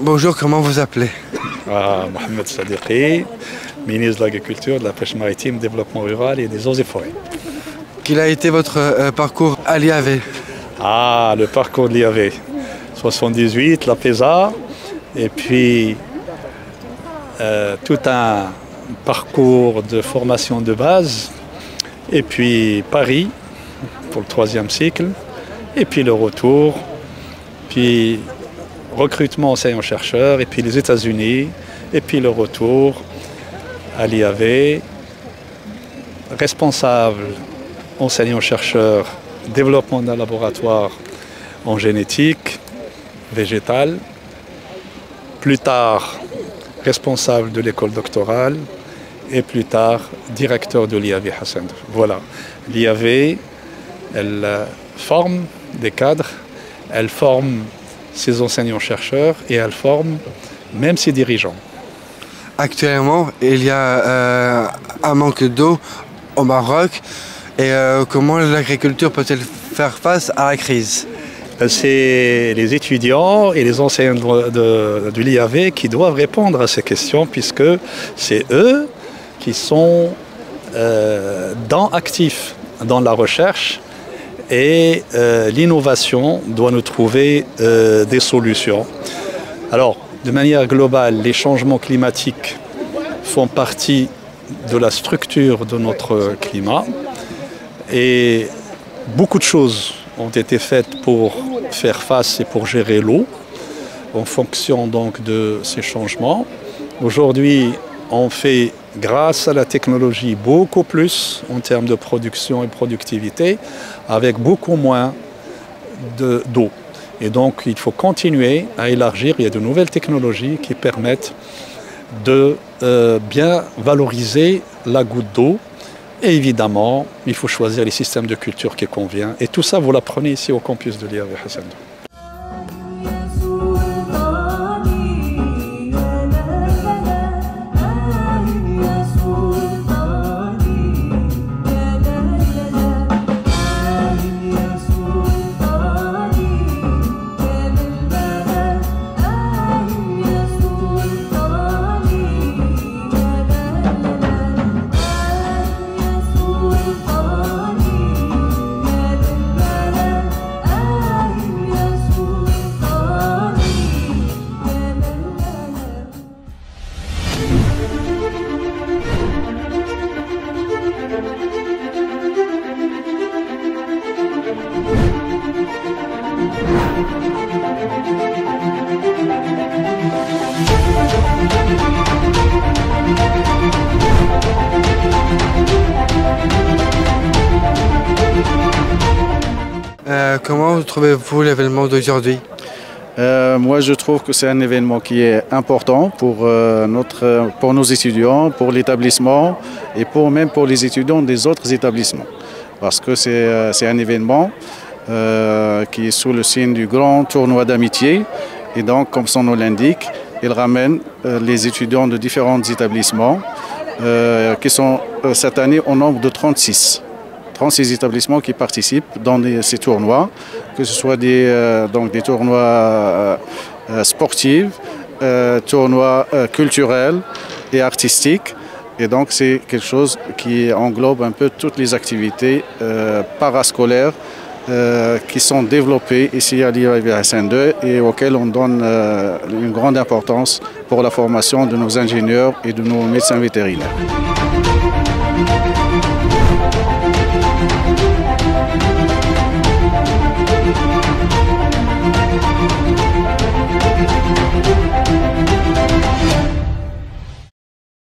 Bonjour, comment vous appelez? Mohamed Sadiqi, ministre de l'Agriculture, de la Pêche Maritime, Développement Rural et des Eaux et Forêts. Quel a été votre parcours à l'IAV? Le parcours de l'IAV. 78, la PESA, et puis tout un parcours de formation de base, et puis Paris pour le 3e cycle, et puis le retour, puis recrutement enseignant-chercheur, et puis les États-Unis, et puis le retour à l'IAV, responsable enseignant-chercheur, développement d'un laboratoire en génétique végétale, plus tard responsable de l'école doctorale, et plus tard directeur de l'IAV Hassan II. Voilà, l'IAV, elle forme des cadres, elle forme ses enseignants-chercheurs et elle forme même ses dirigeants. Actuellement, il y a un manque d'eau au Maroc. Et comment l'agriculture peut-elle faire face à la crise? C'est les étudiants et les enseignants de l'IAV qui doivent répondre à ces questions, puisque c'est eux qui sont actifs dans la recherche, et l'innovation doit nous trouver des solutions. Alors, de manière globale, les changements climatiques font partie de la structure de notre climat, et beaucoup de choses ont été faites pour faire face et pour gérer l'eau en fonction donc de ces changements. Aujourd'hui, on fait, grâce à la technologie, beaucoup plus en termes de production et productivité, avec beaucoup moins d'eau. Et donc, il faut continuer à élargir. Il y a de nouvelles technologies qui permettent de bien valoriser la goutte d'eau. Et évidemment, il faut choisir les systèmes de culture qui conviennent. Et tout ça, vous l'apprenez ici au campus de l'IAV Hassan II. Comment trouvez-vous l'événement d'aujourd'hui? Moi, je trouve que c'est un événement qui est important pour nos étudiants, pour l'établissement et même pour les étudiants des autres établissements. Parce que c'est un événement qui est sous le signe du grand tournoi d'amitié. Et donc, comme son nom l'indique, il ramène les étudiants de différents établissements qui sont cette année au nombre de 36 établissements qui participent dans ces tournois, que ce soit des tournois sportifs, tournois culturels et artistiques. Et donc c'est quelque chose qui englobe un peu toutes les activités parascolaires qui sont développées ici à l'IAV Hassan II et auxquelles on donne une grande importance pour la formation de nos ingénieurs et de nos médecins vétérinaires.